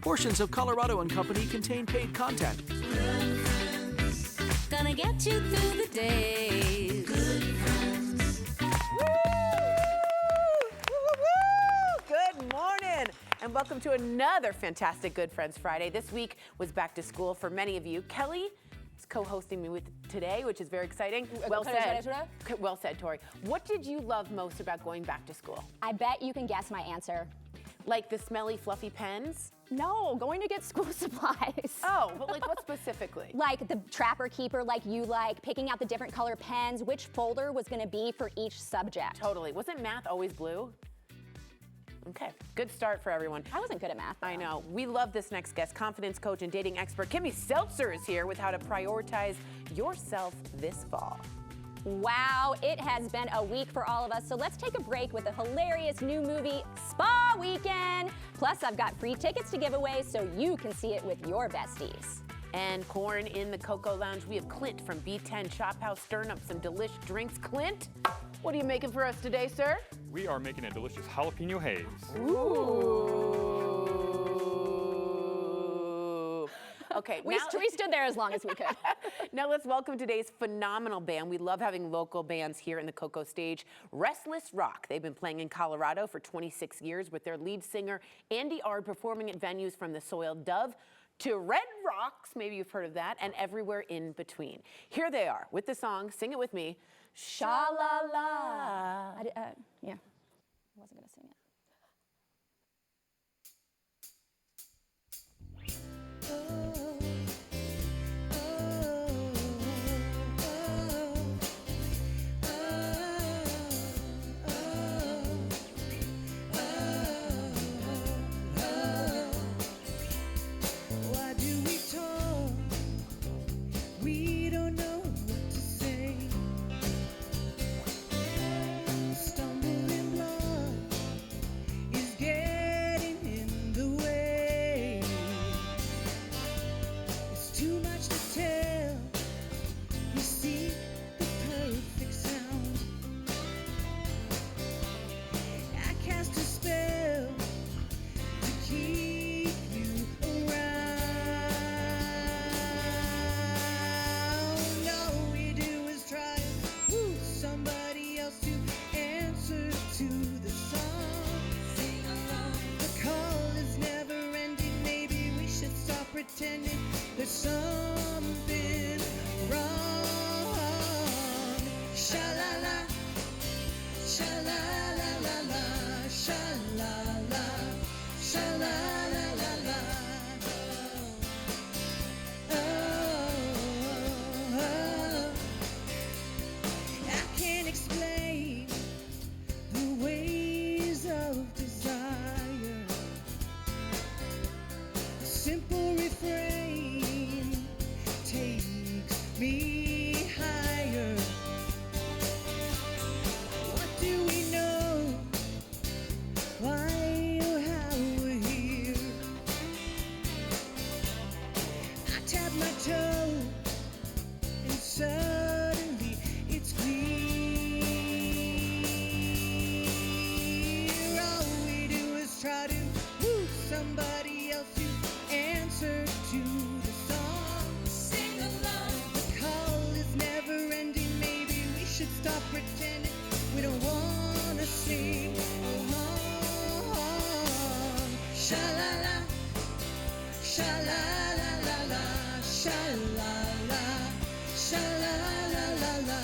Portions of Colorado and Company contain paid content. Good friends, gonna get you through the day. Good friends. Good morning, and welcome to another fantastic Good Friends Friday. This week was back to school for many of you. Kelly is co-hosting me with today, which is very exciting. Well said, Tori. What did you love most about going back to school? I bet you can guess my answer. Like the smelly, fluffy pens? No, going to get school supplies. Oh, but like what specifically? Like the Trapper Keeper, like you like, picking out the different color pens, which folder was gonna be for each subject. Totally. Wasn't math always blue? Okay, good start for everyone. I wasn't good at math, though. I know. We love this next guest. Confidence coach and dating expert Kimmy Seltzer is here with how to prioritize yourself this fall. Wow, it has been a week for all of us, so let's take a break with a hilarious new movie, Spa Weekend. Plus, I've got free tickets to give away so you can see it with your besties. And Corn in the Cocoa Lounge. We have Clint from B10 Shop House stirring up some delish drinks. Clint, what are you making for us today, sir? We are making a delicious jalapeno haze. Ooh. Okay, We stood there as long as we could. now let's welcome today's phenomenal band. We love having local bands here in the Cocoa stage. Restless Rock. They've been playing in Colorado for 26 years with their lead singer, Andy Ard, performing at venues from the Soiled Dove to Red Rocks, maybe you've heard of that, and everywhere in between. Here they are with the song, sing it with me, Sha-la-la. Yeah, I wasn't gonna sing it. Why do we talk? We don't know what to say. Stumbling blood is getting in the way. It's too much to tell. We seek the perfect sound. I cast a spell to keep you around. All we do is try to woo somebody else to answer to the song. Sing along. The call is never ending. Maybe we should stop pretending there's something wrong. Sha-la-la, sha-la-la-la-la, sha-la-la, sha-la-la-la-la. Oh, I can't explain the ways of desire. A simple refrain takes me higher. What do we know? Why or how we're here? I tap my toe and suddenly it's clear. All we do is try to woo somebody else to answer to the song. Sing along. The call is never ending. Maybe we should stop pretending we don't wanna sing along. Sha-la-la, sha-la-la-la-la, sha-la-la, sha-la-la-la-la.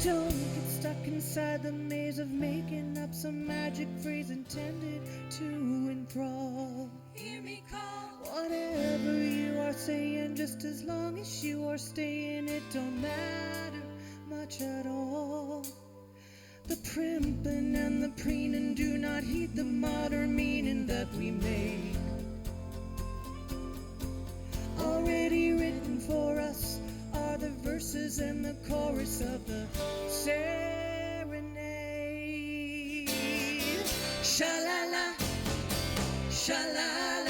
Don't get stuck inside the maze of making up some magic phrase intended to enthrall. Hear me call. Whatever you are saying, just as long as you are staying, it don't matter much at all. The primping and the preening do not heed the modern meaning that we make. Already written for us are the verses and the chorus of the serenade. Sha-la-la, sha-la-la.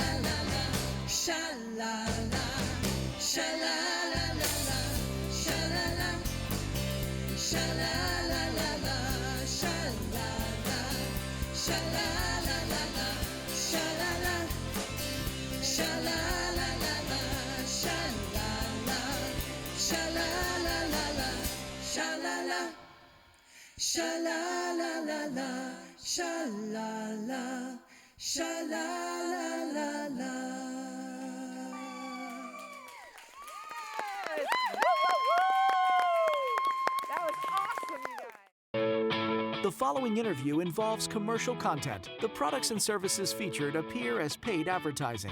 Sha-la-la-la-la. That was awesome, you guys. The following interview involves commercial content. The products and services featured appear as paid advertising.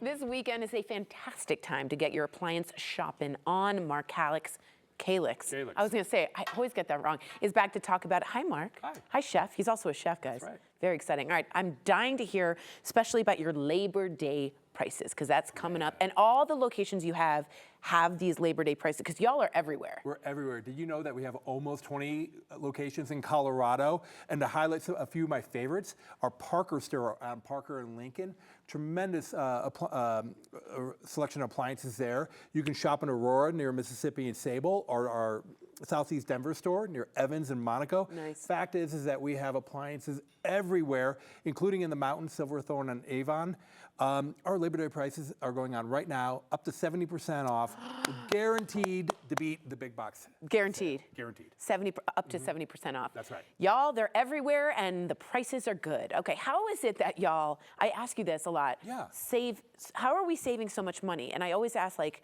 This weekend is a fantastic time to get your appliance shopping on. Mark Calix. I was going to say, I always get that wrong, is back to talk about it. Hi, Mark. Hi. Hi, Chef. He's also a chef, guys. That's right. Very exciting. All right, I'm dying to hear, especially about your Labor Day prices, because that's coming up. And all the locations you have these Labor Day prices, because y'all are everywhere. We're everywhere. Did you know that we have almost 20 locations in Colorado? And to highlight a few of my favorites, our Parker store on Parker and Lincoln. Tremendous selection of appliances there. You can shop in Aurora near Mississippi and Sable, or our Southeast Denver store near Evans and Monaco. Nice. Fact is that we have appliances everywhere, including in the mountains, Silverthorne and Avon. Our Labor Day prices are going on right now, up to 70% off, guaranteed to beat the big box. Guaranteed. Guaranteed. Up to 70% off. That's right. Y'all, they're everywhere, and the prices are good. Okay, how is it that y'all, I ask you this a lot, Yeah. how are we saving so much money? And I always ask, like,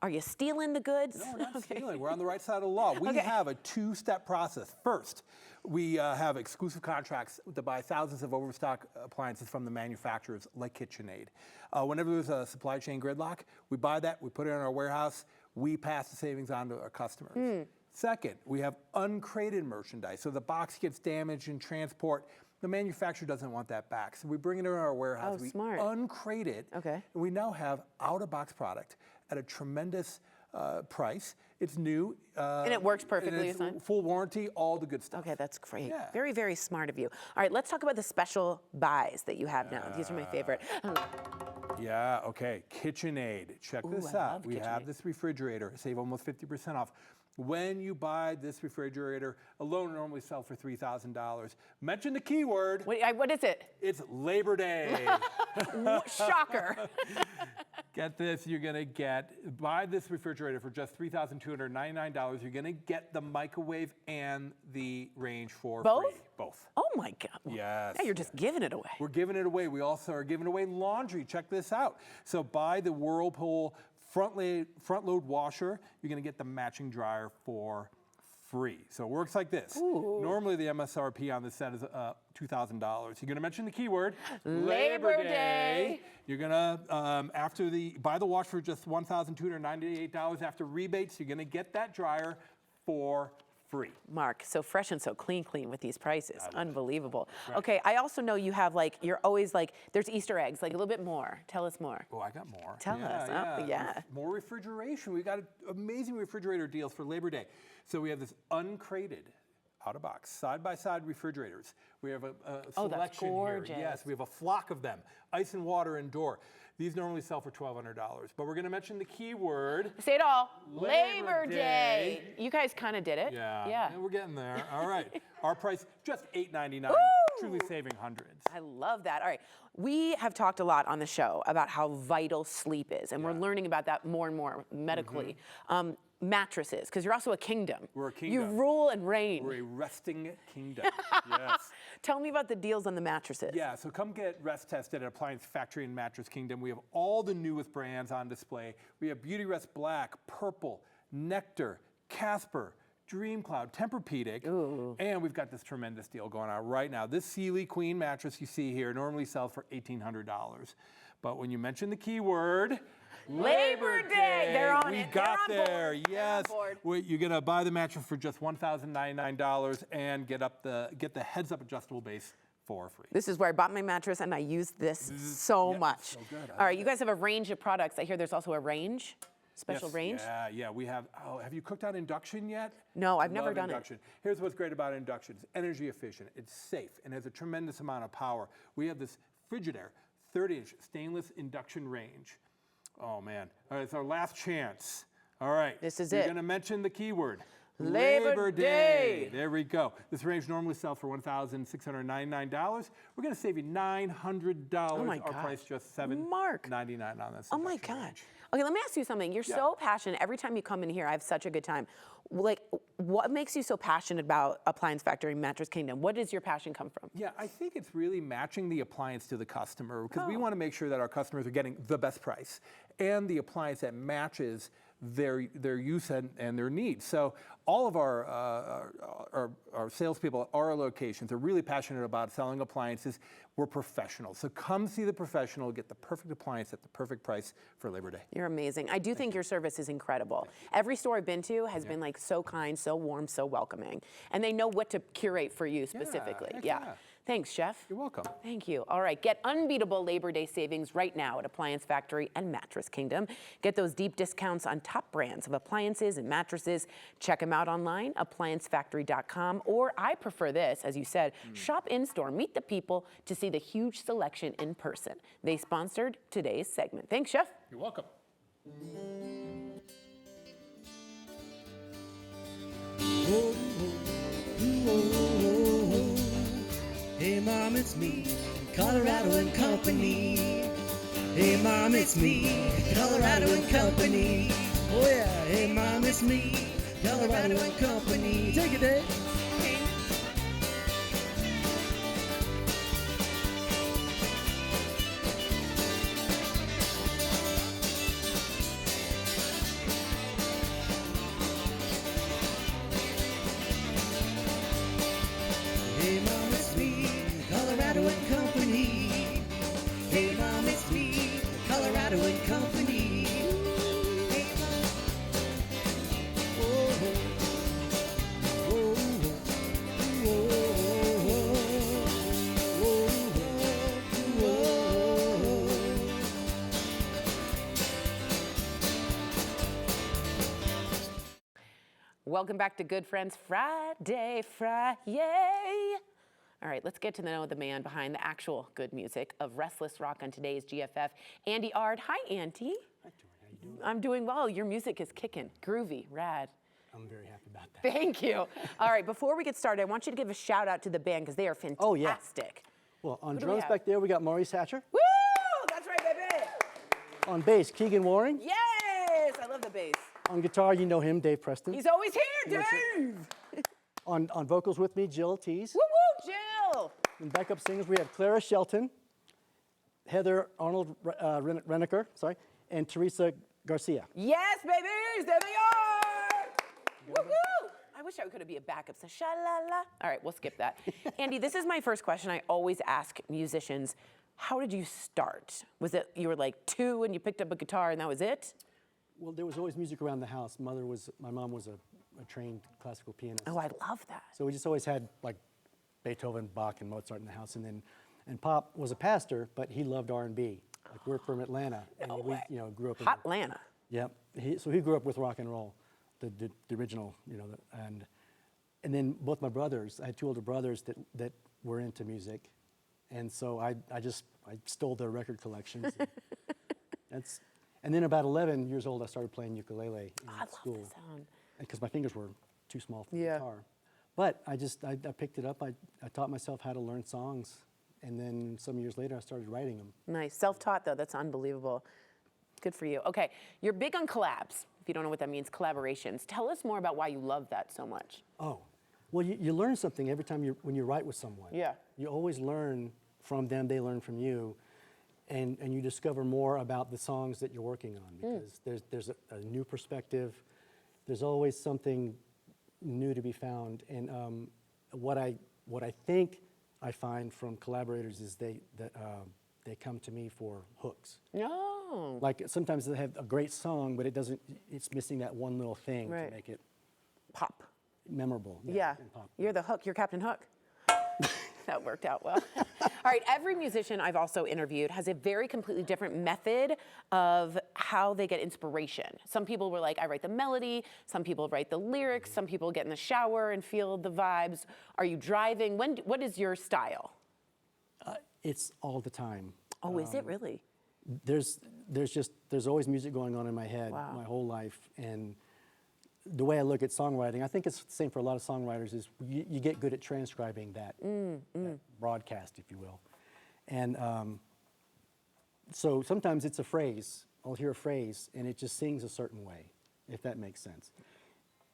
are you stealing the goods? No, we're not stealing. We're on the right side of the law. We have a two-step process. First, we have exclusive contracts to buy thousands of overstock appliances from the manufacturers like KitchenAid. Whenever there's a supply chain gridlock, we buy that, we put it in our warehouse, we pass the savings on to our customers. Second, we have uncrated merchandise. So the box gets damaged in transport. The manufacturer doesn't want that back. So we bring it in our warehouse, we smart. uncrate it, Okay. and we now have out-of-box product at a tremendous price. It's new. And it works perfectly, and you it's said? full warranty, all the good stuff. Okay, that's great. Yeah. Very, very smart of you. All right, let's talk about the special buys that you have now. These are my favorite. Yeah, okay. KitchenAid. Check this I out. love We have KitchenAid. this refrigerator. Save almost 50% off. When you buy this refrigerator, alone normally sell for $3,000. Mention the keyword. Wait, what is it? It's Labor Day. Shocker. Get this, you're gonna buy this refrigerator for just $3,299. You're gonna get the microwave and the range for Both? free. Both. Oh my God. Yes. Now you're just giving it away. We're giving it away. We also are giving away laundry. Check this out. So buy the Whirlpool front load washer. You're gonna get the matching dryer for free. So it works like this. Ooh. Normally the MSRP on this set is $2,000. You're gonna mention the keyword Labor Day. You're gonna buy the washer for just $1,298 after rebates. You're gonna get that dryer for free. Mark, so fresh and so clean with these prices. Unbelievable. Right. Okay, I also know you have you're always there's Easter eggs, a little bit more. Tell us more. Oh, I got more. Tell us. Oh, yeah. More refrigeration. We got amazing refrigerator deals for Labor Day. So we have this uncrated, out-of-box, side-by-side refrigerators. We have a selection that's here. gorgeous. Yes, we have a flock of them. Ice and water indoor. These normally sell for $1,200, but we're going to mention the keyword. Say it all. Labor Day. You guys kind of did it. Yeah, we're getting there. All right. Our price, just $8.99. Truly saving hundreds. I love that. All right. We have talked a lot on the show about how vital sleep is, and we're learning about that more and more medically. Mattresses, because you're also a kingdom. We're a kingdom. You rule and reign. We're a resting kingdom. Yes. Tell me about the deals on the mattresses. Yeah, so come get rest tested at Appliance Factory and Mattress Kingdom. We have all the newest brands on display. We have Beauty Rest Black, Purple, Nectar, Casper, Dream Cloud, Tempur-Pedic, and we've got this tremendous deal going on right now. This Sealy Queen mattress you see here normally sells for $1,800. But when you mention the keyword Labor Day, they're on we it. got They're on there. board. Yes. They're on board. You're gonna buy the mattress for just $1,099 and get the heads-up adjustable base for free. This is where I bought my mattress, and I use this so much. so good. All right, you guys have a range of products. I hear there's also a range, special Yes, range. Yeah, we have. Oh, have you cooked on induction yet? No, I've never Love done induction. Here's what's great about induction. It's energy efficient, it's safe, and has a tremendous amount of power. We have this Frigidaire 30-inch stainless induction range. Oh man, all right, it's our last chance. All right. This is You're it. gonna mention the keyword. Labor Day. There we go. This range normally sells for $1,699. We're going to save you $900. Oh my Our gosh. price just Mark. $799 on this. Oh my induction God. range. Okay, let me ask you something. You're so passionate. Every time you come in here, I have such a good time. Like, what makes you so passionate about Appliance Factory and Mattress Kingdom? What does your passion come from? Yeah, I think it's really matching the appliance to the customer because we want to make sure that our customers are getting the best price and the appliance that matches their use and their needs. So all of our salespeople at our locations are really passionate about selling appliances. We're professionals. So come see the professional, get the perfect appliance at the perfect price for Labor Day. You're amazing. I do think your service is incredible. Every store I've been to has been like so kind, so warm, so welcoming. And they know what to curate for you specifically. heck yeah. Thanks, Chef. You're welcome. Thank you. All right, get unbeatable Labor Day savings right now at Appliance Factory and Mattress Kingdom. Get those deep discounts on top brands of appliances and mattresses. Check them out online, appliancefactory.com, or I prefer this, as you said, shop in-store, meet the people to see the huge selection in person. They sponsored today's segment. Thanks, Chef. You're welcome. Hey Mom, it's me, Colorado and Company. Hey Mom, it's me, Colorado and Company. Oh yeah, hey Mom, it's me, Colorado and Company. Take it, Dave. Hey Mom, it's me, Colorado and Company. Hey Mom, it's me, Colorado and Company. Hey Mom. Oh, oh, oh, oh, oh, Welcome back to Good Friends Friday. All right, let's get to know the man behind the actual good music of Restless Rock on today's GFF, Andy Ard. Hi, Andy. Hi, Tori. How you doing? I'm doing well. Your music is kicking, groovy, rad. I'm very happy about that. Thank you. All right, before we get started, I want you to give a shout out to the band because they are fantastic. Oh, yeah. Well, on Who do we drums have? back there, we got Maurice Hatcher. Woo! That's right, baby. On bass, Keegan Waring. Yes, I love the bass. On guitar, you know him, Dave Preston. He's always here, Dave. On vocals with me, Jill Tees. Woo woo, Jill. And backup singers, we have Clara Shelton, Heather Arnold Reneker, and Teresa Garcia. Yes, babies, there they are. Woo woo. I wish I could be a backup. So sha-la-la. All right, we'll skip that. Andy, this is my first question I always ask musicians. How did you start? Was it you were like 2 and you picked up a guitar and that was it? Well, there was always music around the house. My mom was a trained classical pianist. Oh, I love that. So we just always had like Beethoven, Bach, and Mozart in the house. And Pop was a pastor, but he loved R&B. Like we're from Atlanta, and we grew up in Hot Atlanta. Yep. So he grew up with rock and roll, the original, and then both my brothers. I had 2 older brothers that were into music, and so I stole their record collections. And then about 11 years old, I started playing ukulele in school. I love the sound. Because my fingers were too small for the Yeah. guitar. But I picked it up. I taught myself how to learn songs, and then some years later, I started writing them. Nice. Self-taught, though. That's unbelievable. Good for you. Okay, you're big on collabs. If you don't know what that means, collaborations. Tell us more about why you love that so much. Oh, well, you learn something every time when you write with someone. Yeah. You always learn from them, they learn from you, and you discover more about the songs that you're working on because there's a new perspective. There's always something new to be found, and what I think I find from collaborators is they come to me for hooks. No. Like sometimes they have a great song, but it's missing that one little thing Right. to make it Pop. memorable. Yeah. and pop. You're the hook. You're Captain Hook. That worked out well. All right, every musician I've also interviewed has a very completely different method of how they get inspiration. Some people were like, I write the melody. Some people write the lyrics. Some people get in the shower and feel the vibes. Are you driving? What is your style? It's all the time. Oh, is it really? There's always music going on in my head Wow. my whole life, and the way I look at songwriting, I think it's the same for a lot of songwriters, is you get good at transcribing that, that broadcast, if you will. And so sometimes it's a phrase. I'll hear a phrase, and it just sings a certain way, if that makes sense.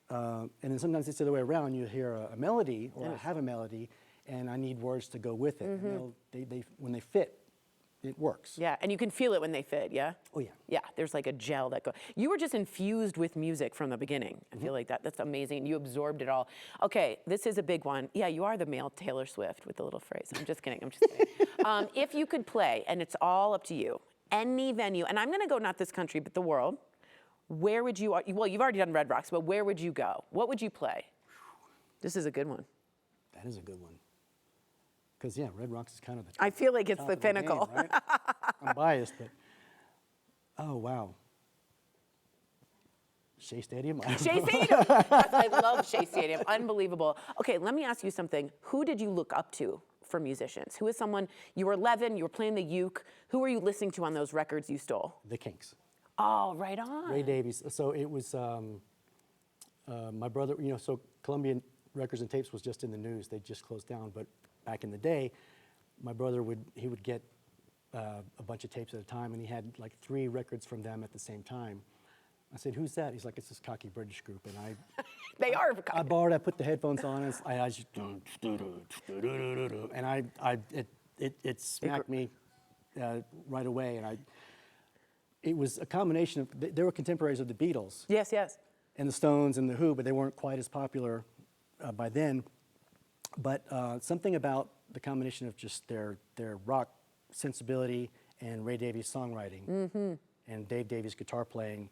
And then sometimes it's the other way around. You hear a melody, or I have a melody, and I need words to go with it. And when they fit, it works. Yeah, and you can feel it when they fit, yeah? Oh, yeah. Yeah, there's like a gel that goes. You were just infused with music from the beginning. I feel like that's amazing. You absorbed it all. Okay, this is a big one. Yeah, you are the male Taylor Swift with the little phrase. I'm just kidding, I'm just kidding. If you could play, and it's all up to you, any venue, and I'm gonna go not this country, but the world, where would you, well, you've already done Red Rocks, but where would you go? What would you play? This is a good one. That is a good one. Because, yeah, Red Rocks is kind of the I feel like it's top the of game, pinnacle. right? I'm biased, but, oh, wow. Shea Stadium? Shea Stadium. I love Shea Stadium. Unbelievable. Okay, let me ask you something. Who did you look up to for musicians? Who is someone, you were 11, you were playing the uke. Who were you listening to on those records you stole? The Kinks. Oh, right on. Ray Davies. So it was my brother, you know, so Columbia Records and Tapes was just in the news. They just closed down. But back in the day, my brother would get a bunch of tapes at a time, and he had like 3 records from them at the same time. I said, "Who's that?" He's like, "It's this cocky British group." And They are. I borrowed. I put the headphones on, and I just, and it smacked me right away. And it was a combination of, they were contemporaries of the Beatles. Yes, yes. And the Stones and the Who, but they weren't quite as popular by then. But something about the combination of just their rock sensibility and Ray Davies' songwriting and Dave Davies' guitar playing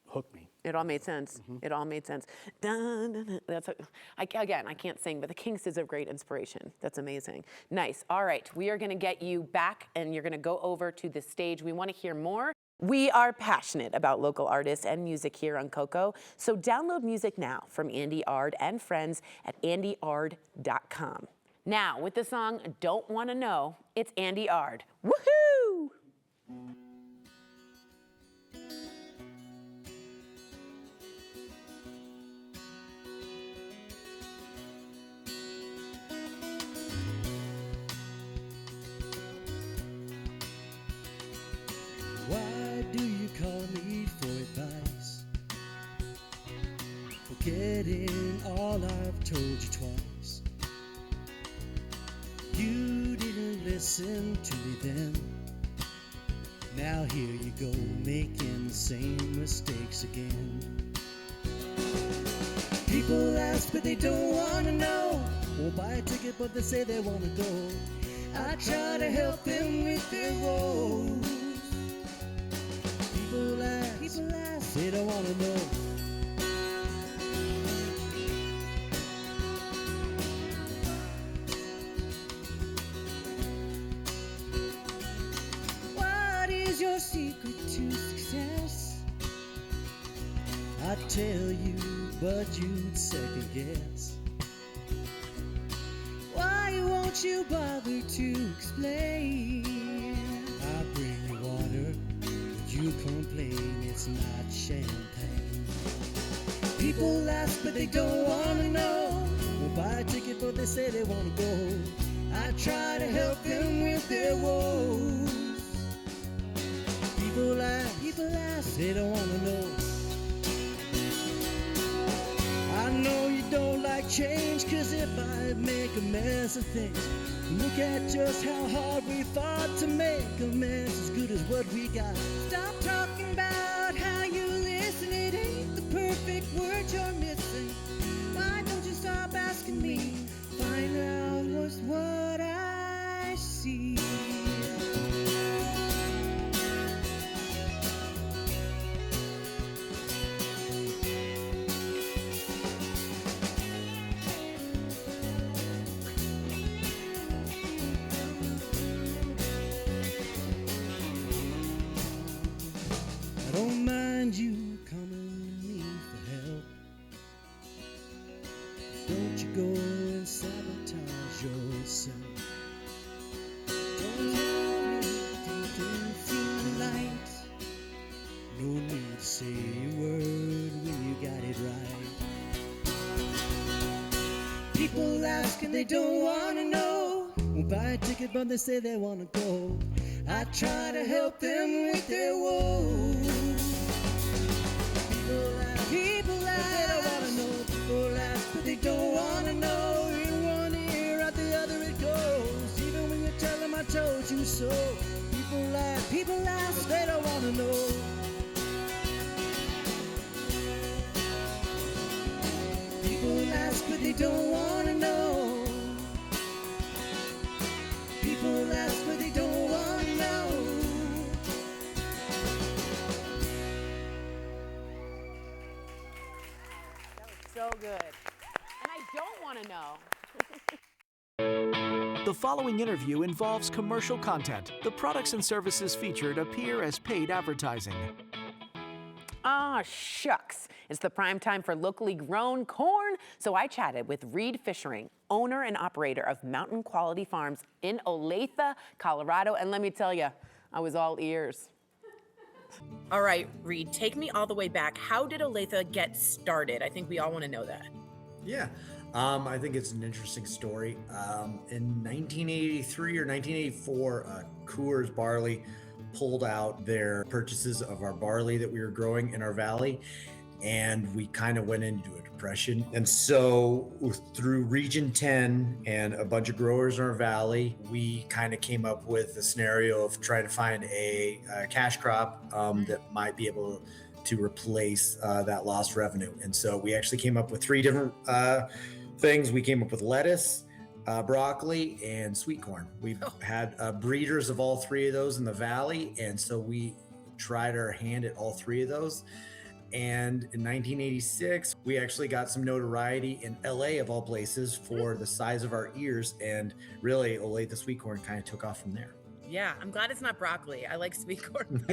hooked me. It all made sense. It all made sense. Dun, dun, dun. That's again, I can't sing, but the Kinks is a great inspiration. That's amazing. Nice. All right, we are going to get you back, and you're going to go over to the stage. We want to hear more. We are passionate about local artists and music here on KOKO, so download music now from Andy Ard and friends at andyard.com. Now, with the song Don't Wanna Know, it's Andy Ard. Woohoo! Why do you call me for advice? Forgetting all I've told you twice. You didn't listen to me then. Now here you go, making the same mistakes again. People ask but they don't wanna know. Won't buy a ticket but they say they wanna go. I try to help them with their woes. People ask, they don't wanna know. What is your secret to success? I'd tell you, but you'd second guess. Why won't you bother to explain? I bring you water, you complain it's not champagne. People ask but they don't wanna know. Won't buy a ticket but they say they wanna go. I try to help them with their woes. People ask, they don't wanna know. I know you don't like change, cause if I make a mess of things, look at just how hard we fought to make a mess as good as what we got. Stop talking about how you listen, it ain't the perfect word you're missing. Why don't you stop asking me? Find out what's what I see. they don't wanna know. Won't buy a ticket, but they say they wanna go. I try to help them with their woes. People ask, but they don't wanna know. People ask, but they don't wanna know. In one ear, out the other it goes. Even when you tell them I told you so. People ask, but they don't wanna know. People ask, but they don't wanna know. People ask, but they don't wanna know. So good. And I don't want to know. The following interview involves commercial content. The products and services featured appear as paid advertising. Ah, shucks. It's the prime time for locally grown corn. So I chatted with Reed Fishering, owner and operator of Mountain Quality Farms in Olathe, Colorado. And let me tell you, I was all ears. All right, Reed, take me all the way back. How did Olathe get started? I think we all want to know that. Yeah, I think it's an interesting story. In 1983 or 1984, Coors Barley pulled out their purchases of our barley that we were growing in our valley, and we kind of went into a depression. And so through Region 10 and a bunch of growers in our valley, we kind of came up with a scenario of trying to find a cash crop that might be able to replace that lost revenue. And so we actually came up with 3 different things. We came up with lettuce, broccoli, and sweet corn. We've had breeders of all 3 of those in the valley, and so we tried our hand at all 3 of those. And in 1986, we actually got some notoriety in LA, of all places, for the size of our ears, and really Olathe Sweet Corn kind of took off from there. Yeah, I'm glad it's not broccoli. I like sweet corn.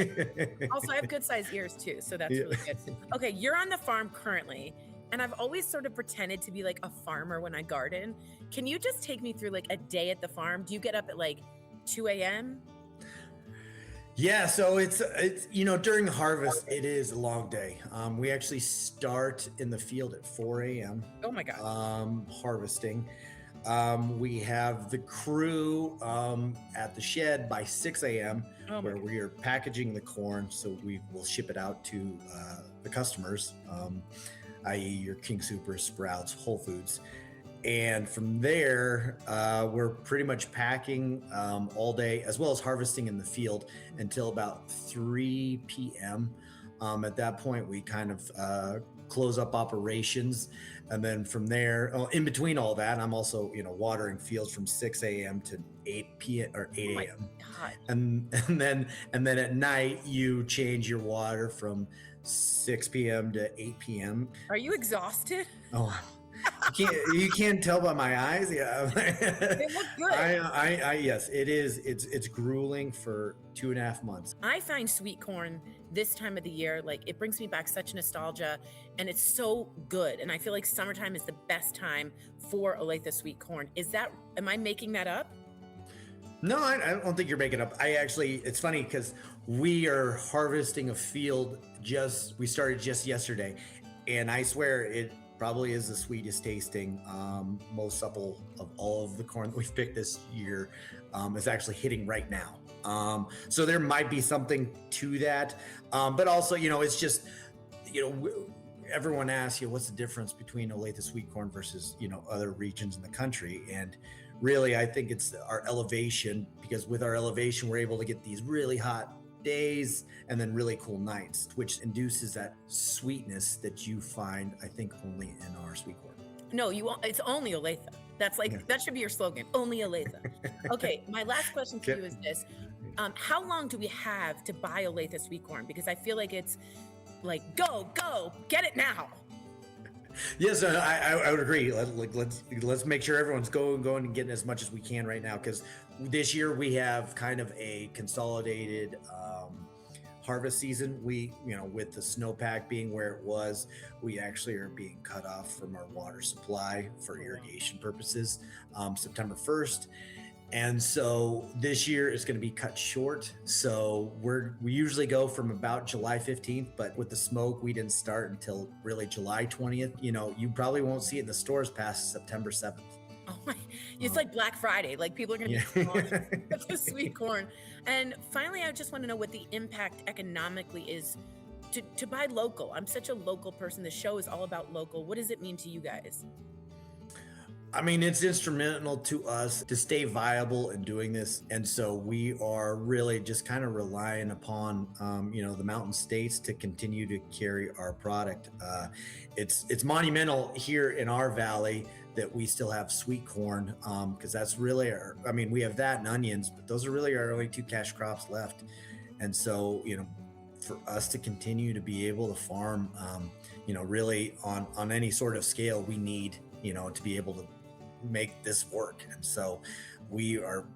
Also, I have good sized ears too, so that's really good. Okay, you're on the farm currently, and I've always sort of pretended to be like a farmer when I garden. Can you just take me through like a day at the farm? Do you get up at like 2 a.m.? Yeah, so it's during the harvest, it is a long day. We actually start in the field at 4 a.m. Oh my God. Harvesting. We have the crew at the shed by 6 a.m. where we are packaging the corn, so we will ship it out to the customers, i.e. your King Soopers, Sprouts, Whole Foods. And from there, we're pretty much packing all day, as well as harvesting in the field until about 3 p.m. At that point, we kind of close up operations. And then from there, in between all that, I'm also, watering fields from 6 a.m. to 8 p.m. or 8 a.m. And then at night, you change your water from 6 p.m. to 8 p.m. Are you exhausted? Oh, you can't tell by my eyes. Yeah, They look good. Yes, it is. It's grueling for 2.5 months. I find sweet corn this time of the year, like it brings me back such nostalgia, and it's so good. And I feel like summertime is the best time for Olathe sweet corn. Am I making that up? No, I don't think you're making up. It's funny because we are harvesting a field we started just yesterday, and I swear it probably is the sweetest tasting, most supple of all of the corn that we've picked this year. Is actually hitting right now. So there might be something to that. But also, it's just, everyone asks you, what's the difference between Olathe Sweet Corn versus, other regions in the country? And really, I think it's our elevation, because with our elevation, we're able to get these really hot days and then really cool nights, which induces that sweetness that you find, I think, only in our sweet corn. No, it's only Olathe. That's that should be your slogan, only Olathe. Okay, my last question for you is this. How long do we have to buy Olathe sweet corn? Because I feel like it's like, go, get it now. Yes, I would agree. Let's make sure everyone's going and getting as much as we can right now, because this year we have kind of a consolidated harvest season. We, with the snowpack being where it was, we actually are being cut off from our water supply for irrigation purposes September 1st. And so this year is going to be cut short. So we usually go from about July 15th, but with the smoke, we didn't start until really July 20th. You probably won't see it in the stores past September 7th. Oh my, it's like Black Friday. Like people are going to be swamped with the sweet corn. And finally, I just want to know what the impact economically is to buy local. I'm such a local person. The show is all about local. What does it mean to you guys? I mean, it's instrumental to us to stay viable in doing this. And so we are really just kind of relying upon, the mountain states to continue to carry our product. It's monumental here in our valley that we still have sweet corn, because that's really we have that and onions, but those are really our only 2 cash crops left. And so, for us to continue to be able to farm, really on any sort of scale, we need, to be able to make this work. And so we are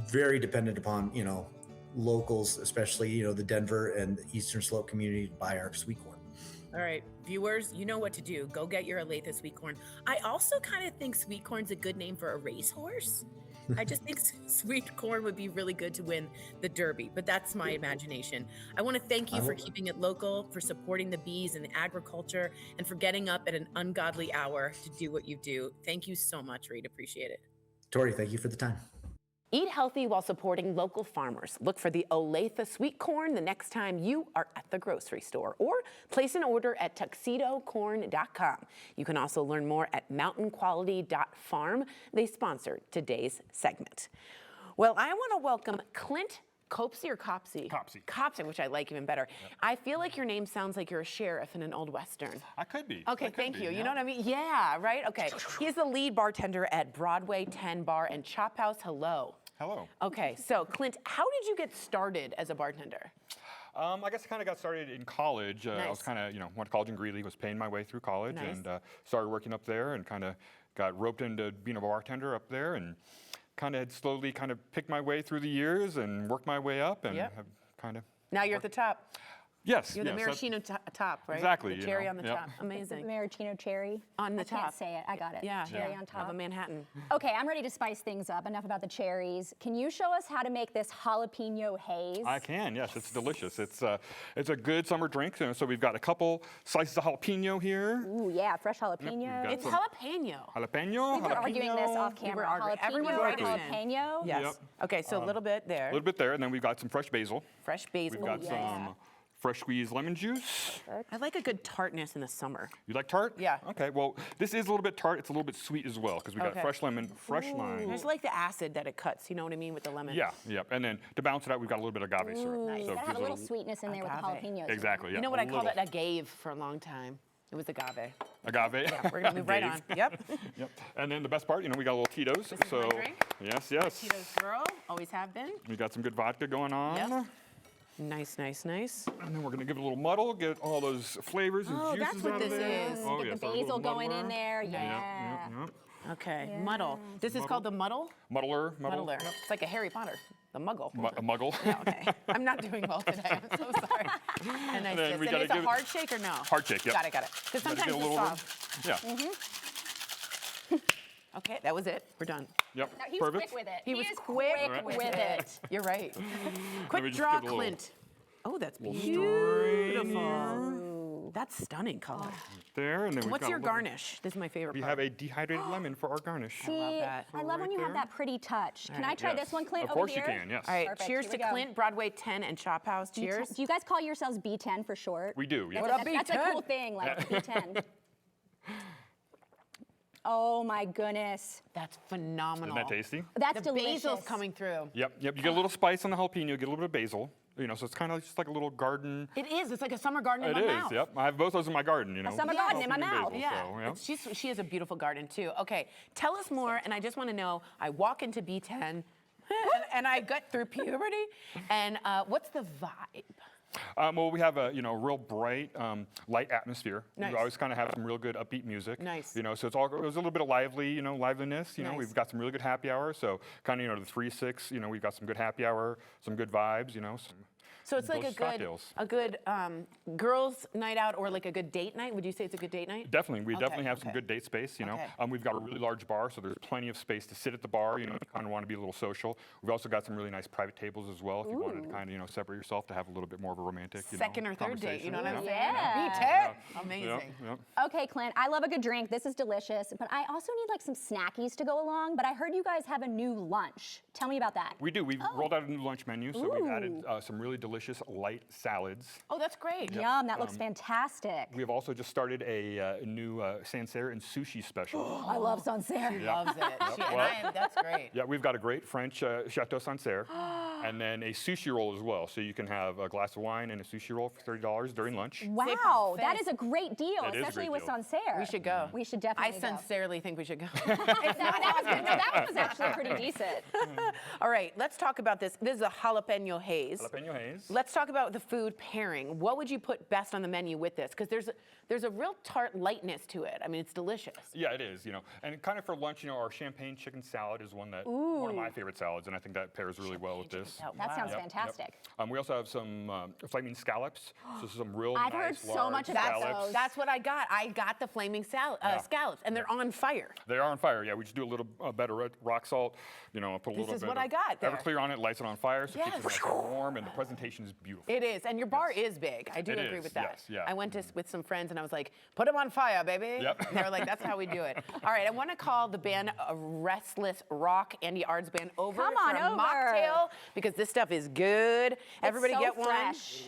very dependent upon, locals, especially, the Denver and the Eastern Slope community to buy our sweet corn. All right, viewers, you know what to do. Go get your Olathe Sweet Corn. I also kind of think sweet corn's a good name for a racehorse. I just think sweet corn would be really good to win the Derby, but that's my imagination. I want to thank you for keeping it local, for supporting the bees and the agriculture, and for getting up at an ungodly hour to do what you do. Thank you so much, Reed. Appreciate it. Tori, thank you for the time. Eat healthy while supporting local farmers. Look for the Olathe Sweet Corn the next time you are at the grocery store, or place an order at tuxedocorn.com. You can also learn more at mountainquality.farm. They sponsored today's segment. Well, I want to welcome Clint Copsey or Copsey? Copsey. Copsey, which I like even better. Yep. I feel like your name sounds like you're a sheriff in an old Western. I could be. Okay, thank you. You know what I mean? Yeah, right? Okay. He's the lead bartender at Broadway 10 Bar and Chop House. Hello. Hello. Okay, so Clint, how did you get started as a bartender? I guess I kind of got started in college. Nice. I was kind of, went to college in Greeley, was paying my way through college, Nice. and started working up there, and kind of got roped into being a bartender up there, and kind of slowly kind of picked my way through the years and worked my way up, and have kind of. Now you're at the top. Yes. You're the maraschino top, right? Exactly. The cherry on the top. Amazing. The maraschino cherry. On the I top. can't say it. I got it. Yeah. Cherry on top. Of a Manhattan. Okay, I'm ready to spice things up. Enough about the cherries. Can you show us how to make this jalapeno haze? I can, yes. It's delicious. It's a good summer drink. So we've got a couple slices of jalapeno here. Ooh, yeah, fresh jalapeno. It's jalapeno. Jalapeno. We were arguing this off camera. Everyone's Jalapeno, arguing. jalapeno. Yes. Yep. Okay, so a little bit there. A little bit there, and then we've got some fresh basil. Fresh basil. We've got some fresh squeezed lemon juice. I like a good tartness in the summer. You like tart? Yeah. Okay, well, this is a little bit tart. It's a little bit sweet as well, because we got fresh lemon, fresh lime. I just like the acid that it cuts, you know what I mean, with the lemon. Yeah, yep. And then to balance it out, we've got a little bit of agave syrup. Nice. So You it gotta have gives a little sweetness in there with the Agave. jalapenos. Exactly, yeah. You know what a I called little. it? Agave for a long time. It was agave. Agave. Yeah, we're gonna move right on. Yep. Yep. And then the best part, we got a little Tito's. This is my drink. Yes. Tito's girl, always have been. We got some good vodka going on. Yep. Nice, nice, nice. And then we're gonna give it a little muddle, get all those flavors and Oh, juices that's what out of this there. is. Oh, Get yes, the our little basil going in muddler. there. Yep, Yeah. yep. Okay, muddle. This is called the muddle? Muddler. Muddler. It's like a Harry Potter, the muggle. A muggle. Yeah, okay. I'm not doing well today. I'm so sorry. And I then we said, gotta it's a give it- hard shake or no? Hard shake, yep. Got it. Because Gotta sometimes get a it's little soft. Yeah. Okay, that was it. We're done. Yep. Now, he was Perfect. quick with it. He was is quick with it. You're right. Let me Quick just draw, give it a little- Clint. Oh, that's story beautiful. That's stunning color. There, and then we've What's got your a little- garnish? This is my favorite We part. have a dehydrated lemon for our garnish. See, that. I love when you have there. that pretty touch. Can I try Yes. this one, Clint, Of over course here? you can, yes. All right, Perfect, cheers here to we go. Clint, Broadway 10 and Chop House. Cheers. Do you guys call yourselves B10 for short? We do, yes. That's a cool thing, like B10. Oh my goodness. That's phenomenal. Isn't that tasty? That's The delicious. basil's coming through. Yep. You get a little spice on the jalapeno, you get a little bit of basil. So it's kind of just like a little garden. It is. It's like a summer garden in It my is, mouth. yep. I have both those in my garden, A summer garden in my Jalapeno and mouth. basil, Yeah, so, yep. she has a beautiful garden too. Okay, tell us more, and I just want to know, I walk into B10, and I got through puberty, and what's the vibe? Well, we have a real bright, light atmosphere. Nice. We always kind of have some real good upbeat music. Nice. So it was a little bit of liveliness. Nice. We've got some really good happy hour. So kind of the 3-6. We've got some good happy hour, some good vibes. So it's like delicious cocktails. a good girls' night out or like a good date night. Would you say it's a good date night? Definitely, we definitely have some good date space. You know, Okay. we've got a really large bar, so there's plenty of space to sit at the bar. You know, if you kind of want to be a little social. We've also got some really nice private tables as well. If you wanted to kind of separate yourself to have a little bit more of a romantic, Second or third date. You know what I'm saying? Yeah. Amazing. Okay, Clint, I love a good drink. This is delicious, but I also need like some snackies to go along. But I heard you guys have a new lunch. Tell me about that. We do. We've rolled out a new lunch menu, so we've added some really delicious light salads. Oh, that's great. Yum, that looks fantastic. We have also just started a new Sancerre and sushi special. I love Sancerre. She loves it. That's great. Yeah, we've got a great French Chateau Sancerre, and then a sushi roll as well. So you can have a glass of wine and a sushi roll for $30 during lunch. Wow, that is a great deal, It is a especially great with deal. Sancerre. We should go. We should definitely I go. sincerely think we should go. that was good. No, that one was actually pretty decent. All right, let's talk about this. This is a jalapeno haze. Jalapeno haze. Let's talk about the food pairing. What would you put best on the menu with this? Because there's a real tart lightness to it. I mean, it's delicious. Yeah, it is. You know, and kind of for lunch, you know, our champagne chicken salad is one of my favorite salads, and I think that pairs really well with this. That sounds Yep, fantastic. yep. We also have some flaming scallops. So some real I've nice, heard so large much about scallops. those. That's what I got. I got the flaming scallops, and they're on fire. They are on fire. Yeah, we just do a little better rock salt. You know, put a little is bit what of I got there. Everclear on it, lights it on fire, so it keeps it Yes. nice and warm, and the presentation is beautiful. It is, and your bar is big. I do It agree is, with that. yes, yeah. I went with some friends, and I was like, "Put them on fire, baby." Yep. And they were like, "That's how we do it." All right, I want to call the band Restless Rock, Andy Ard's band, over Come for on a over. mocktail because this stuff is good. Everybody so get fresh.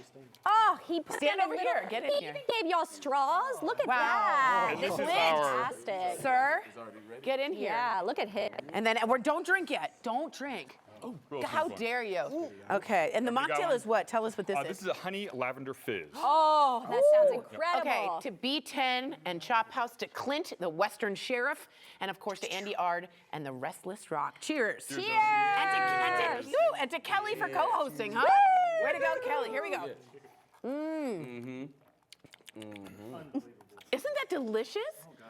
Oh, he put Stand them over in here. little- Get in he here. even gave y'all straws. Look at Wow. that. Oh, This this is is our- fantastic. Sir, get in here. Yeah, look at him. And then don't drink yet. Don't drink. Real How simple. dare you? Okay, and the We got mocktail one. is what? Tell us what this This is a honey lavender fizz. Oh, that sounds incredible. Okay, to B10 and Chop House, to Clint, the Western Sheriff, and of course to Andy Ard and the Restless Rock. Cheers. Cheers. And to Kelly for co-hosting, huh? Way to go, Kelly. Here we go. Isn't that delicious?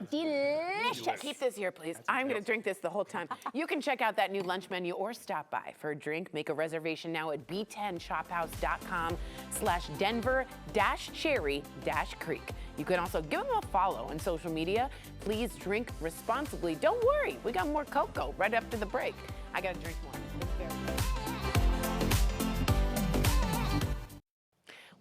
Delicious. Keep this here, please. I'm going to drink this the whole time. You can check out that new lunch menu or stop by for a drink. Make a reservation now at b10shophouse.com/Denver-Cherry-Creek. You can also give them a follow on social media. Please drink responsibly. Don't worry, we got more cocoa right after the break. I got to drink more. Take care.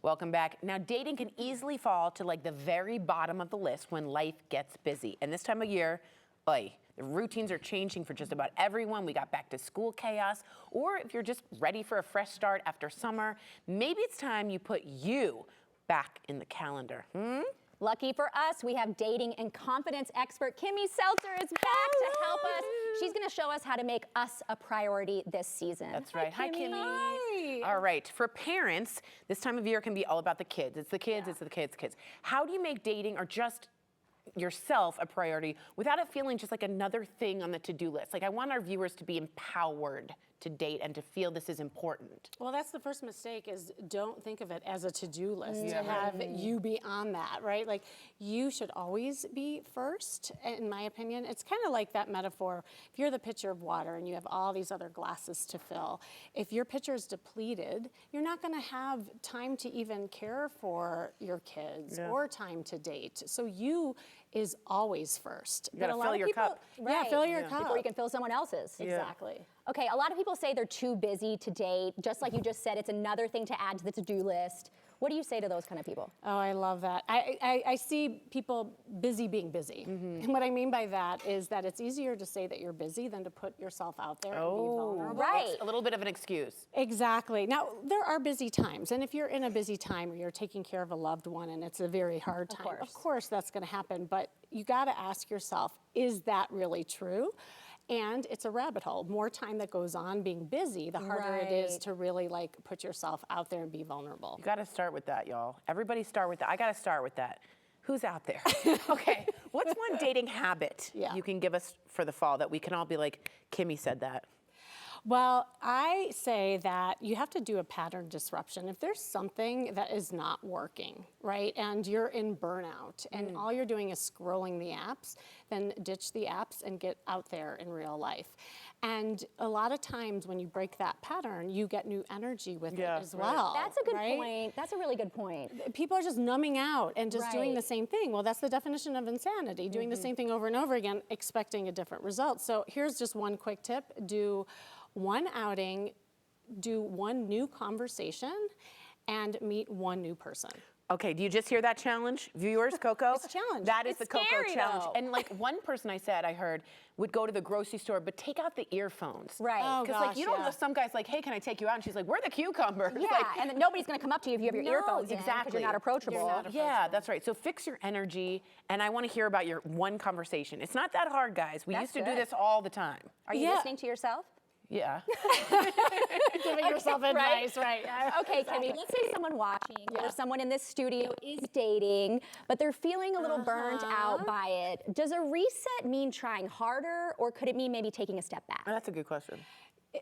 Welcome back. Now, dating can easily fall to like the very bottom of the list when life gets busy. And this time of year, the routines are changing for just about everyone. We got back to school chaos. Or if you're just ready for a fresh start after summer, maybe it's time you put you back in the calendar. Lucky for us, we have dating and confidence expert Kimmy Seltzer is back to help us. She's going to show us how to make us a priority this season. That's right. Hi, Kimmy. Hi. All right. For parents, this time of year can be all about the kids. It's the kids, it's the kids, kids. How do you make dating or just yourself a priority without it feeling just like another thing on the to-do list? Like, I want our viewers to be empowered to date and to feel this is important. Well, that's the first mistake, is don't think of it as a to-do list, to have you be on that, right? Like, you should always be first, in my opinion. It's kind of like that metaphor. If you're the pitcher of water and you have all these other glasses to fill, if your pitcher is depleted, you're not going to have time to even care for your kids or time to date. So you is always first. You gotta But a lot fill of your people- cup. Yeah, fill your cup. Before you can fill someone else's. Exactly. Okay, a lot of people say they're too busy to date. Just like you just said, it's another thing to add to the to-do list. What do you say to those kind of people? Oh, I love that. I see people busy being busy. And what I mean by that is that it's easier to say that you're busy than to put yourself out there and be vulnerable. Right. A little bit of an excuse. Exactly. Now, there are busy times. And if you're in a busy time or you're taking care of a loved one and it's a very hard time, of course that's going to happen. But you got to ask yourself, is that really true? And it's a rabbit hole. More time that goes on being busy, the harder it is to really like put yourself out there and be vulnerable. You gotta start with that, y'all. Everybody start with that. I gotta start with that. Who's out there? Okay, what's one dating habit you can give us for the fall that we can all be like, Kimmy said that? Well, I say that you have to do a pattern disruption. If there's something that is not working, right, and you're in burnout and all you're doing is scrolling the apps, then ditch the apps and get out there in real life. And a lot of times when you break that pattern, you get new energy with it as well. That's a good point. That's a really good point. People are just numbing out and just doing Right. the same thing. Well, that's the definition of insanity, doing the same thing over and over again, expecting a different result. So here's just one quick tip. Do one outing, do one new conversation, and meet one new person. Okay, do you just hear that challenge, viewers, Coco? It's a challenge. That is It's the Coco scary, challenge. though. And like one person I heard, would go to the grocery store, but take out the earphones. Right. Oh, Because like gosh, you don't yeah. know, some guy's like, hey, can I take you out? And she's like, we're the cucumbers. Yeah, Like, and then nobody's going to come up to you if you have your earphones in, 'cause exactly. you're not approachable. Yeah, that's right. So fix your energy, and I want to hear about your one conversation. It's not that hard, guys. We That's used to do good. this all the time. Are you Yeah. listening to yourself? Yeah. Giving yourself advice, right? Okay, Kimmy, let's say someone watching or someone in this studio is dating, but they're feeling a little burnt out by it. Does a reset mean trying harder, or could it mean maybe taking a step back? That's a good question.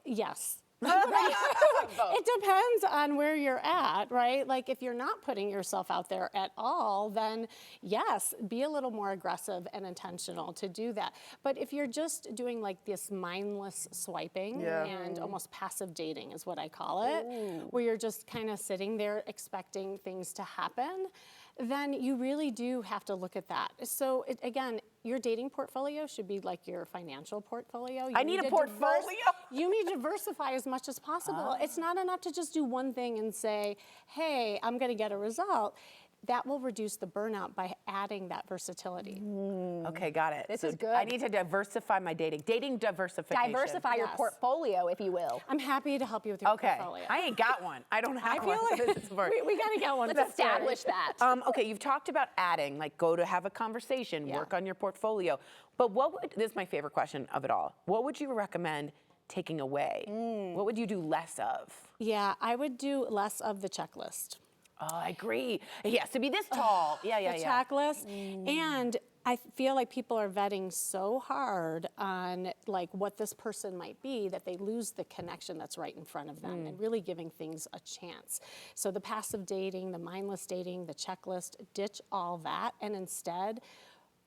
Yes. It depends on where you're at, right? Like if you're not putting yourself out there at all, then yes, be a little more aggressive and intentional to do that. But if you're just doing like this mindless swiping and almost passive dating is what I call it, where you're just kind of sitting there expecting things to happen, then you really do have to look at that. So again, your dating portfolio should be like your financial portfolio. You I need a to portfolio? You need to diversify as much as possible. It's not enough to just do one thing and say, hey, I'm going to get a result. That will reduce the burnout by adding that versatility. Okay, got it. This So is good. I need to diversify my dating. Dating diversification. Diversify your Yes. portfolio, if you will. I'm happy to help you with your Okay. portfolio. I ain't got one. I don't have I feel one. like This is for- we got to get one. Let's That's right. establish that. Okay, you've talked about adding, like go to have a conversation, work on your portfolio. But this is my favorite question of it all. What would you recommend taking away? What would you do less of? Yeah, I would do less of the checklist. Oh, I agree. It has to be this tall. The checklist. And I feel like people are vetting so hard on like what this person might be that they lose the connection that's right in front of them and really giving things a chance. So the passive dating, the mindless dating, the checklist, ditch all that and instead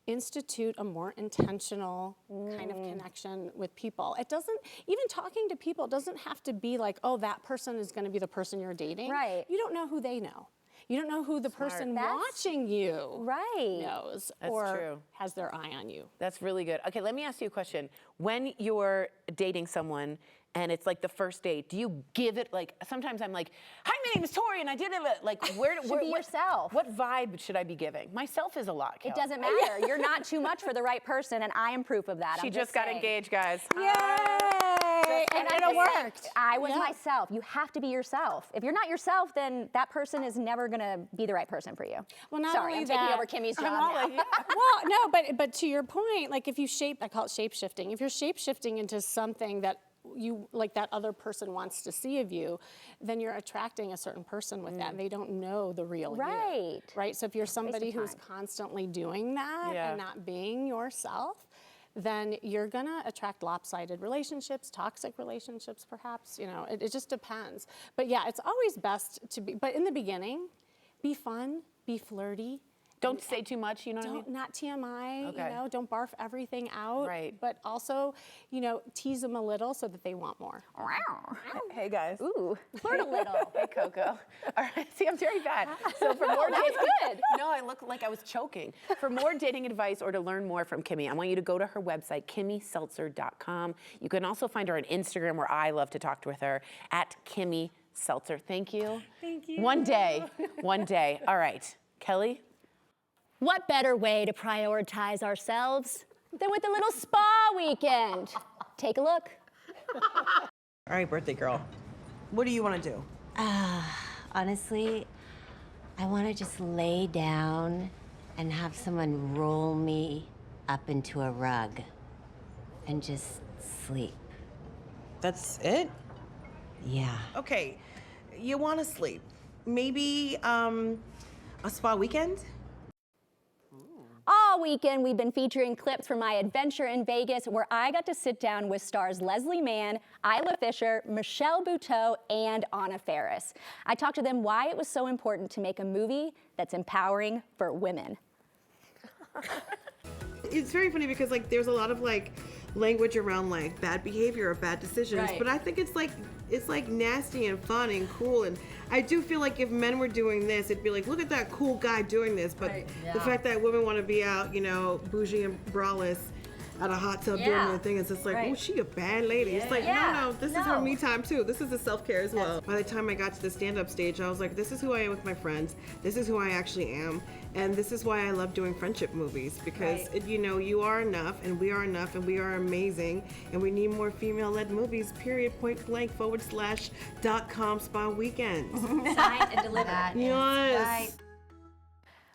institute a more intentional kind of connection with people. It doesn't, even talking to people doesn't have to be like, oh, that person is going to be the person you're dating. Right. You don't know who they know. You don't know who the person That's- watching you Right. knows That's or true. has their eye on you. That's really good. Okay, let me ask you a question. When you're dating someone and it's like the first date, do you give it like, sometimes I'm like, hi, my name is Tori and I did it, like where Should be yourself. What vibe should I be giving? Myself is a lot, Kel. It doesn't matter. You're not too much for the right person, and I am proof of that. She I'm just got saying. engaged, guys. Yay! And it worked. I was myself. You have to be yourself. If you're not yourself, then that person is never gonna be the right person for you. Well, not Sorry, only I'm that, taking over Kimmy's job now. well, no, but to your point, like if you I call it shape shifting. If you're shape shifting into something that you like that other person wants to see of you, then you're attracting a certain person with that, and they don't know the real you. Right. So if you're somebody who's constantly doing that and not being yourself, then you're gonna attract lopsided relationships, toxic relationships, perhaps. You know, it just depends. But yeah, it's always best to be. But in the beginning, be fun, be flirty. Don't say too much, you know what I mean? Not TMI, Okay. you know, don't barf everything out. Right. But also, you know, tease them a little so that they want more. Hey, guys. Ooh, flirt a little. Hey, Coco. All right, see, I'm very bad. So for more that was dating, good. No, I look like I was choking. For more dating advice or to learn more from Kimmy, I want you to go to her website, KimmySeltzer.com. You can also find her on Instagram, where I love to talk with her, at Kimmy Seltzer. Thank you. Thank you. One day. All right, Kelly. What better way to prioritize ourselves than with a little spa weekend? Take a look. All right, birthday girl. What do you want to do? Honestly, I want to just lay down and have someone roll me up into a rug and just sleep. That's it? Yeah. Okay, you want to sleep. Maybe a spa weekend? All weekend, we've been featuring clips from my adventure in Vegas, where I got to sit down with stars Leslie Mann, Isla Fisher, Michelle Buteau, and Anna Faris. I talked to them why it was so important to make a movie that's empowering for women. it's very funny because like there's a lot of like language around like bad behavior or bad decisions, Right. but I think it's like nasty and fun and cool, and I do feel like if men were doing this, it'd be like, look at that cool guy doing this, but the fact that women want to be out, you know, bougie and braless at a hot tub doing their thing, it's just like, oh, she a bad lady. It's like, no, this is her me time too. This is a self-care as well. By the time I got to the stand-up stage, I was like, this is who I am with my friends. This is who I actually am. And this is why I love doing friendship movies, because you know, you are enough and we are amazing, and we need more female-led movies, period, point blank, /.com spa weekends. Signed and delivered. Yes.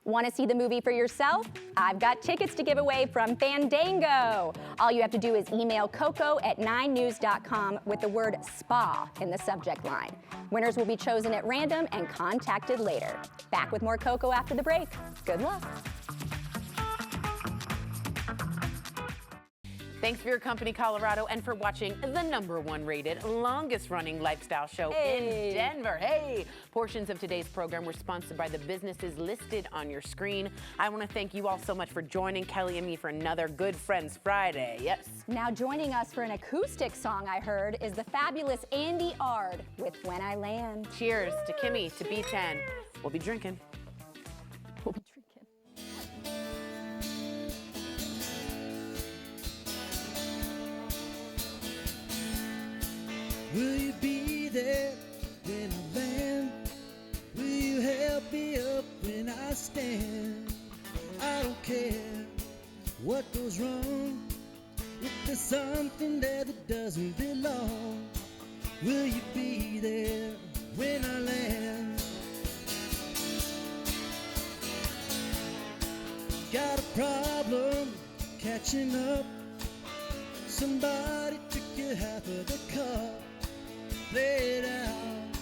Want to see the movie for yourself? I've got tickets to give away from Fandango. All you have to do is email coco@9news.com with the word spa in the subject line. Winners will be chosen at random and contacted later. Back with more Coco after the break. Good luck. Thanks for your company, Colorado, and for watching the #1 rated, longest running lifestyle show in Denver. Hey! Portions of today's program were sponsored by the businesses listed on your screen. I want to thank you all so much for joining Kelly and me for another Good Friends Friday. Yes. Now joining us for an acoustic song I heard is the fabulous Andy Ard with When I Land. Cheers to Kimmy, to B10. We'll be drinking. We'll be drinking. Will you be there when I land? Will you help me up when I stand? I don't care what goes wrong. If there's something there that doesn't belong, will you be there when I land? Got a problem catching up. Somebody took you half of the cup. Play it out,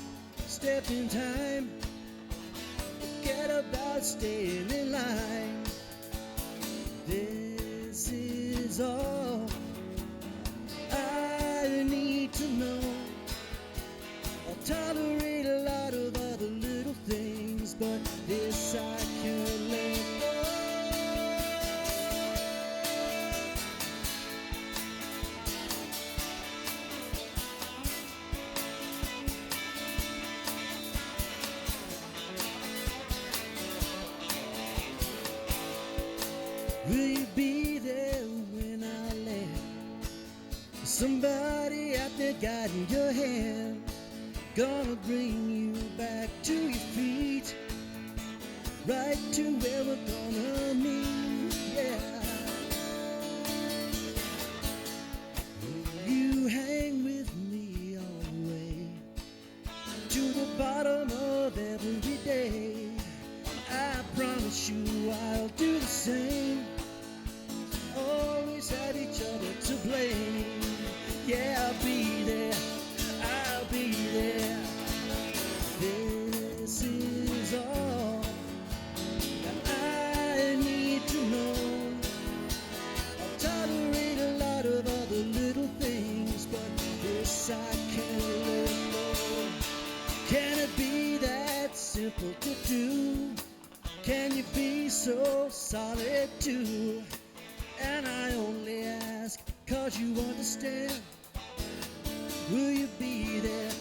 step in time. Forget about staying in line. This is all I need to know. I'll tolerate a lot of other little things, but this I can't let go. Will you be there when I land? Somebody out there guiding your hand, gonna bring you back to your feet, right to where we're gonna meet, yeah. Will you hang with me all the way to the bottom of every day? I promise you I'll do the same. Always have each other to blame. Yeah, I'll be there. I'll be there. This is all that I need to know. I'll tolerate a lot of other little things, but this I can't let go. Can it be that simple to do? Can you be so solid too? And I only ask 'cause you understand. Will you be there